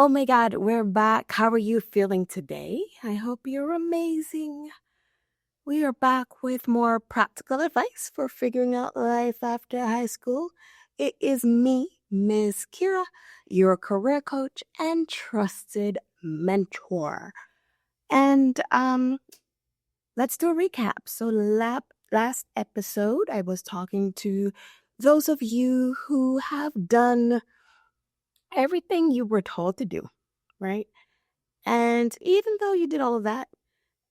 Oh my God, we're back. How are you feeling today? I hope you're amazing. We are back with more practical advice for figuring out life after high school. It is me, Miss Keira, your career coach and trusted mentor. And let's do a recap. So last episode, I was talking to those of you who have done everything you were told to do, right? And even though you did all of that,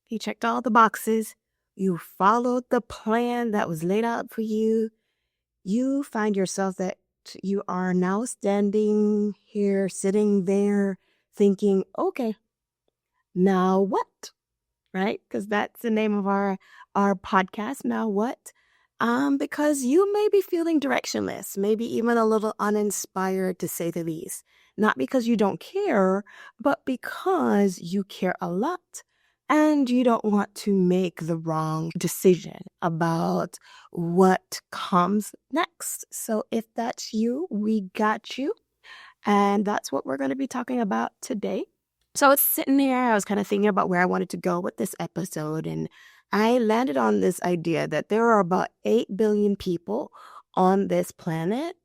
you checked all the boxes, you followed the plan that was laid out for you, you find yourself that you are now standing here, sitting there, thinking, okay, now what? Right? Because that's the name of our podcast. Now what? Because you may be feeling directionless, maybe even a little uninspired to say the least. Not because you don't care, but because you care a lot and you don't want to make the wrong decision about what comes next. So if that's you, we got you. And that's what we're going to be talking about today. So I was sitting there, I was kind of thinking about where I wanted to go with this episode, and I landed on this idea that there are about 8 billion people on this planet.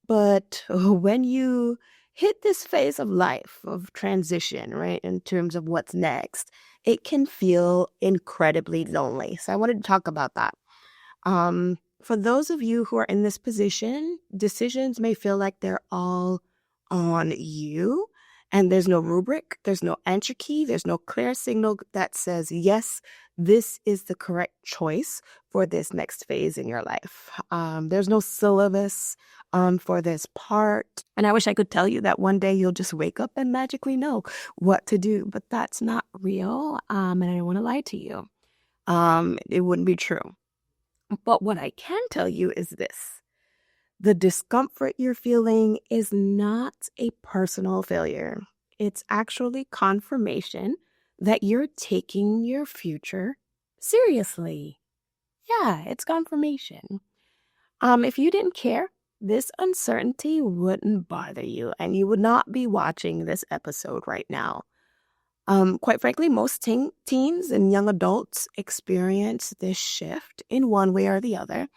But when you hit this phase of life, of transition, right, in terms of what's next, it can feel incredibly lonely. So I wanted to talk about that. For those of you who are in this position, decisions may feel like they're all on you. And there's no rubric, there's no entry key, there's no clear signal that says, yes, this is the correct choice for this next phase in your life. There's no syllabus for this part. And I wish I could tell you that one day you'll just wake up and magically know what to do, but that's not real. And I don't want to lie to you. It wouldn't be true. But what I can tell you is this. The discomfort you're feeling is not a personal failure. It's actually confirmation that you're taking your future seriously. Yeah, it's confirmation. If you didn't care, this uncertainty wouldn't bother you, and you would not be watching this episode right now. Quite frankly, most teens and young adults experience this shift in one way or the other,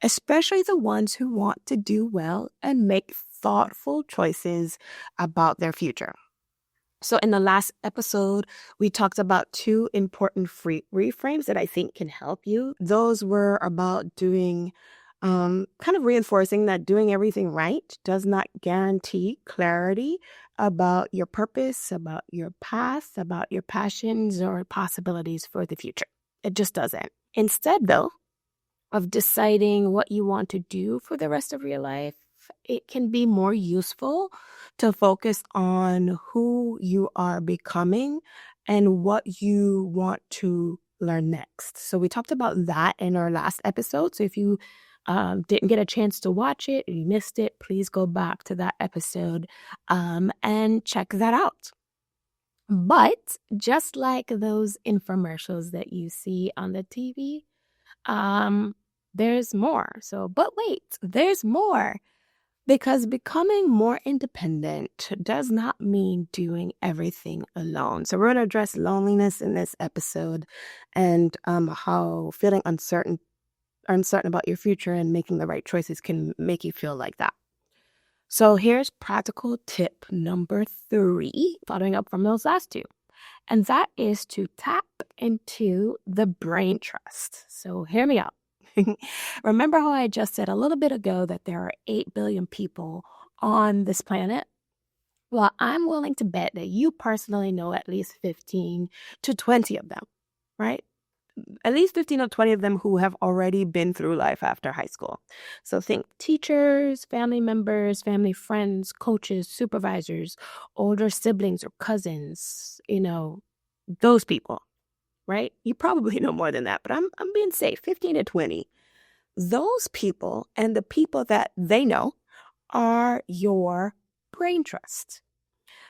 especially the ones who want to do well and make thoughtful choices about their future. So in the last episode, we talked about 2 important reframes that I think can help you. Those were about doing, kind of reinforcing that doing everything right does not guarantee clarity about your purpose, about your path, about your passions or possibilities for the future. It just doesn't. Instead, though, of deciding what you want to do for the rest of your life, it can be more useful to focus on who you are becoming and what you want to learn next. So we talked about that in our last episode. So if you didn't get a chance to watch it, you missed it, please go back to that episode and check that out. But just like those infomercials that you see on the TV, there's more. But wait, there's more. Because becoming more independent does not mean doing everything alone. So we're going to address loneliness in this episode and how feeling uncertain about your future and making the right choices can make you feel like that. So here's practical tip number 3, following up from those last 2. And that is to tap into the brain trust. So hear me out. Remember how I just said a little bit ago that there are 8 billion people on this planet? Well, I'm willing to bet that you personally know at least 15 to 20 of them, right? At least 15 or 20 of them who have already been through life after high school. So think teachers, family members, family friends, coaches, supervisors, older siblings or cousins, those people. Right? You probably know more than that, but I'm being safe, 15 to 20. Those people and the people that they know are your brain trust.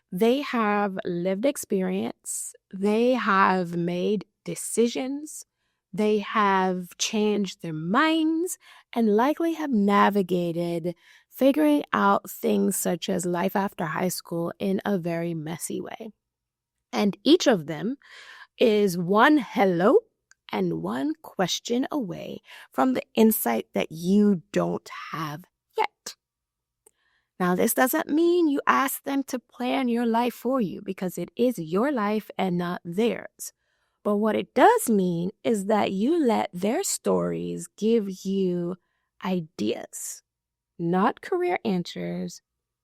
They have lived experience. They have made decisions. They have changed their minds and likely have navigated figuring out things such as life after high school in a very messy way. And each of them is one hello and one question away from the insight that you don't have yet. Now, this doesn't mean you ask them to plan your life for you, because it is your life and not theirs. But what it does mean is that you let their stories give you ideas, not career answers,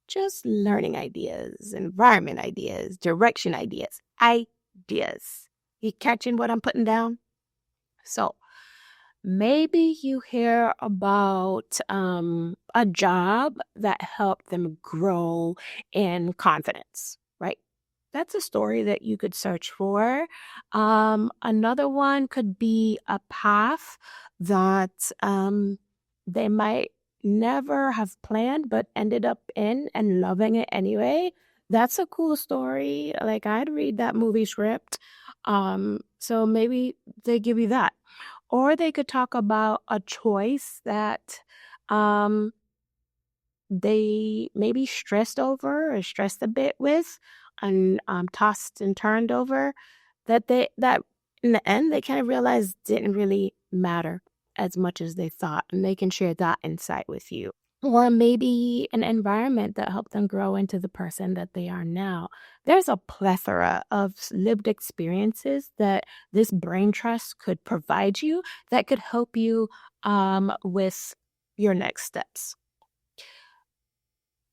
just learning ideas, environment ideas, direction ideas, ideas. You catching what I'm putting down? So maybe you hear about a job that helped them grow in confidence, right? That's a story that you could search for. Another one could be a path that they might never have planned but ended up in and loving it anyway. That's a cool story. Like, I'd read that movie script. So maybe they give you that. Or they could talk about a choice that um, they maybe stressed over or stressed a bit with, and tossed and turned over, that in the end they kind of realized didn't really matter as much as they thought, and they can share that insight with you. Or maybe an environment that helped them grow into the person that they are now. There's a plethora of lived experiences that this brain trust could provide you that could help you with your next steps.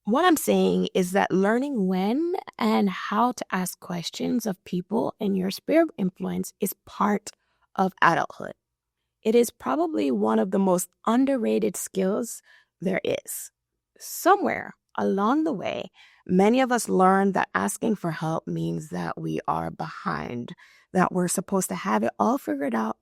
What I'm saying is that learning when and how to ask questions of people in your sphere of influence is part of adulthood. It is probably one of the most underrated skills there is. Somewhere along the way, many of us learned that asking for help means that we are behind, that we're supposed to have it all figured out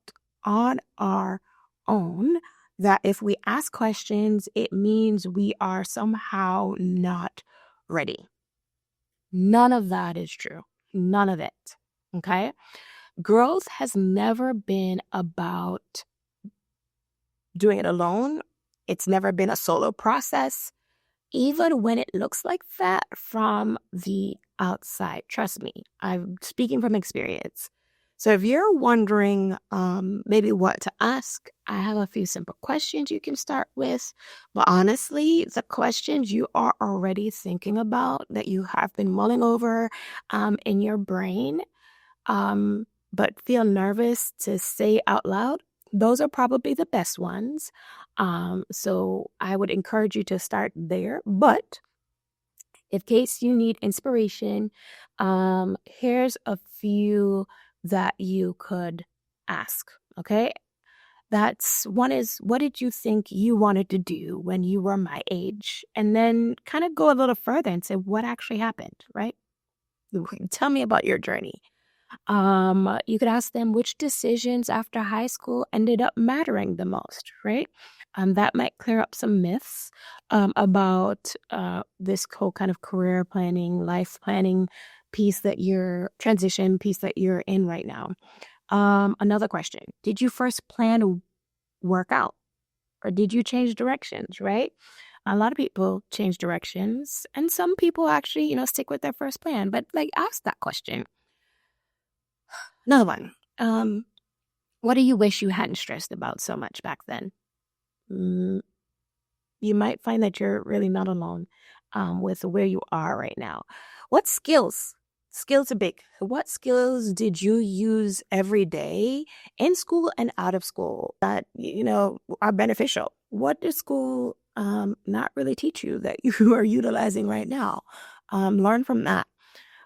on our own, that if we ask questions, it means we are somehow not ready. None of that is true. None of it. Okay? Growth has never been about doing it alone. It's never been a solo process, even when it looks like that from the outside. Trust me, I'm speaking from experience. So if you're wondering maybe what to ask, I have a few simple questions you can start with. But honestly, the questions you are already thinking about, that you have been mulling over in your brain, but feel nervous to say out loud, those are probably the best ones. So I would encourage you to start there. But in case you need inspiration, here's a few that you could ask. Okay. That's one is, what did you think you wanted to do when you were my age? And then kind of go a little further and say, what actually happened, right? Tell me about your journey. You could ask them which decisions after high school ended up mattering the most, right? That might clear up some myths about this whole kind of career planning, life planning transition piece that you're in right now. Another question: did you first plan to work out, or did you change directions? Right? A lot of people change directions, and some people actually, stick with their first plan. But like, ask that question. Another one. What do you wish you hadn't stressed about so much back then? Mm, you might find that you're really not alone with where you are right now. What skills? Skills are big. What skills did you use every day in school and out of school that, are beneficial? What did school not really teach you that you are utilizing right now? Learn from that.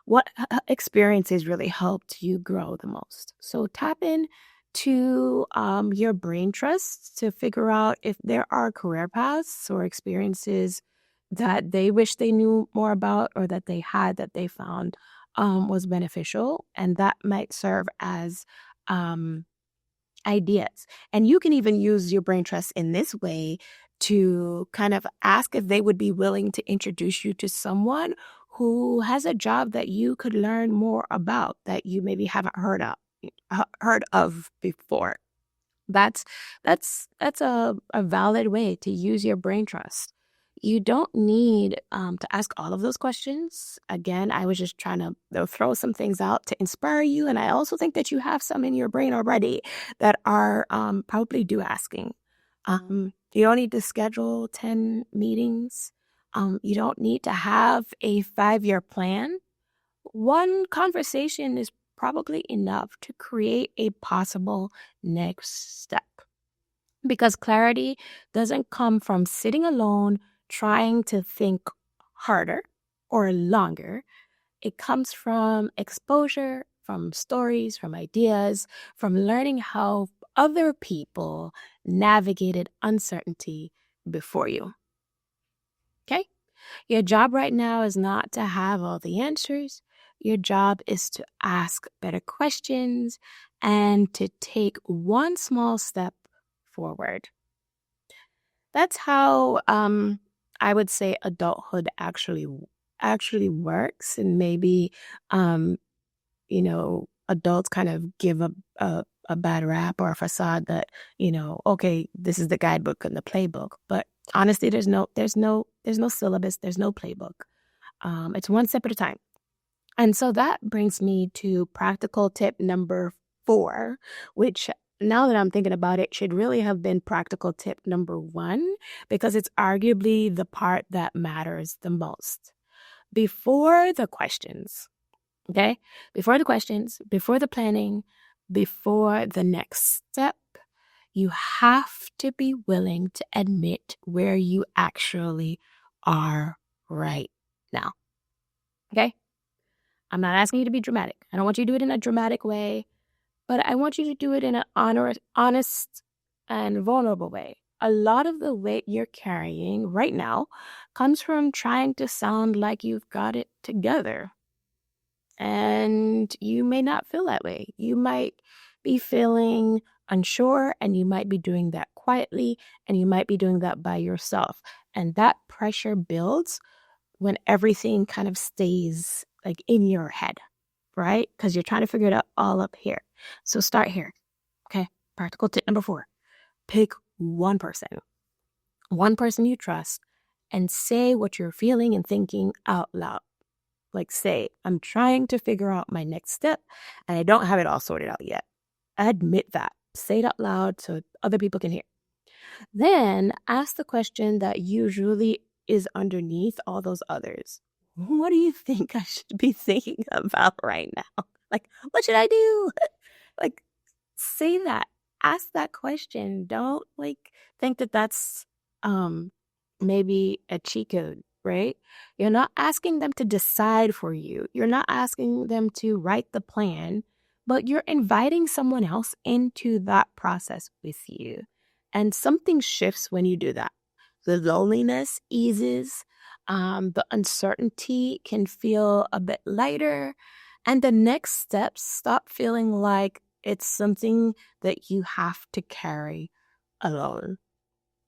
What experiences really helped you grow the most? So tap in to your brain trust to figure out if there are career paths or experiences that they wish they knew more about, or that they had that they found was beneficial, and that might serve as ideas. And you can even use your brain trust in this way to kind of ask if they would be willing to introduce you to someone who has a job that you could learn more about, that you maybe haven't heard of before. That's a valid way to use your brain trust. You don't need to ask all of those questions. Again, I was just trying to throw some things out to inspire you. And I also think that you have some in your brain already that are probably due asking. You don't need to schedule 10 meetings. You don't need to have a 5-year plan. One conversation is probably enough to create a possible next step. Because clarity doesn't come from sitting alone trying to think harder or longer. It comes from exposure, from stories, from ideas, from learning how other people navigated uncertainty before you. Okay? Your job right now is not to have all the answers. Your job is to ask better questions and to take one small step forward. That's how I would say adulthood actually works, and maybe adults kind of give a bad rap or a facade that okay, this is the guidebook and the playbook, but honestly, there's no syllabus, there's no playbook. It's one step at a time. And so that brings me to practical tip number 4, which now that I'm thinking about it, should really have been practical tip number 1, because it's arguably the part that matters the most. Before the questions, okay? Before the questions, before the planning, before the next step, you have to be willing to admit where you actually are right now, okay? I'm not asking you to be dramatic. I don't want you to do it in a dramatic way, but I want you to do it in an honest and vulnerable way. A lot of the weight you're carrying right now comes from trying to sound like you've got it together. And you may not feel that way. You might be feeling unsure, and you might be doing that quietly, and you might be doing that by yourself. And that pressure builds when everything kind of stays like in your head, right? Because you're trying to figure it out all up here. So start here. Okay. Practical tip number 4. Pick one person you trust, and say what you're feeling and thinking out loud. Like say, I'm trying to figure out my next step and I don't have it all sorted out yet. Admit that. Say it out loud so other people can hear. Then ask the question that usually is underneath all those others. What do you think I should be thinking about right now? Like, what should I do? Like, say that. Ask that question. Don't think that that's maybe a cheat code, right? You're not asking them to decide for you. You're not asking them to write the plan, but you're inviting someone else into that process with you. And something shifts when you do that. The loneliness eases, the uncertainty can feel a bit lighter, and the next steps stop feeling like it's something that you have to carry alone.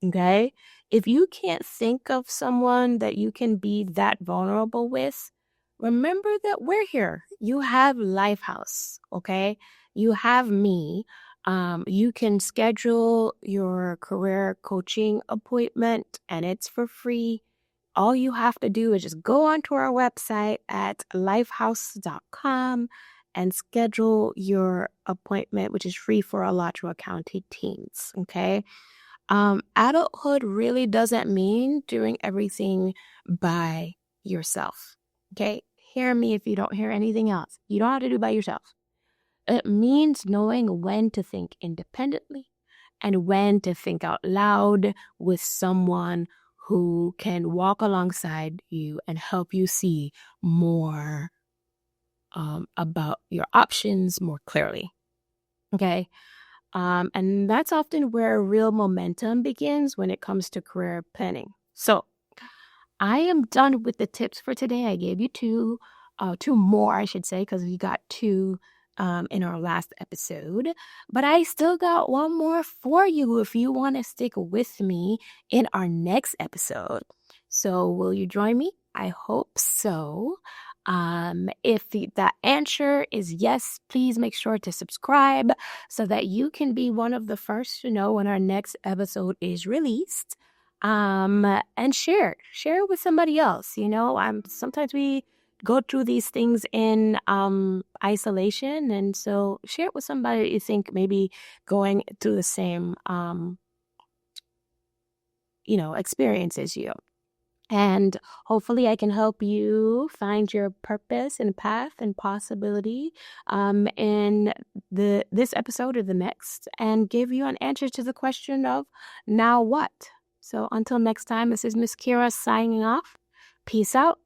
Okay? If you can't think of someone that you can be that vulnerable with, remember that we're here. You have Lifehouse, okay? You have me. You can schedule your career coaching appointment, and it's for free. All you have to do is just go onto our website at lifehouse.com and schedule your appointment, which is free for Alachua County teens, okay? Adulthood really doesn't mean doing everything by yourself, okay? Hear me if you don't hear anything else. You don't have to do it by yourself. It means knowing when to think independently and when to think out loud with someone who can walk alongside you and help you see more about your options more clearly. Okay. And that's often where real momentum begins when it comes to career planning. So I am done with the tips for today. I gave you two more, I should say, because we got 2 in our last episode. But I still got one more for you if you want to stick with me in our next episode. So will you join me? I hope so. If the answer is yes, please make sure to subscribe so that you can be one of the first to know when our next episode is released. and share it with somebody else. Sometimes we go through these things in isolation, and so share it with somebody you think maybe going through the same experience as you. And hopefully I can help you find your purpose and path and possibility in this episode or the next, and give you an answer to the question of now what. So until next time, this is Miss Keira signing off. Peace out.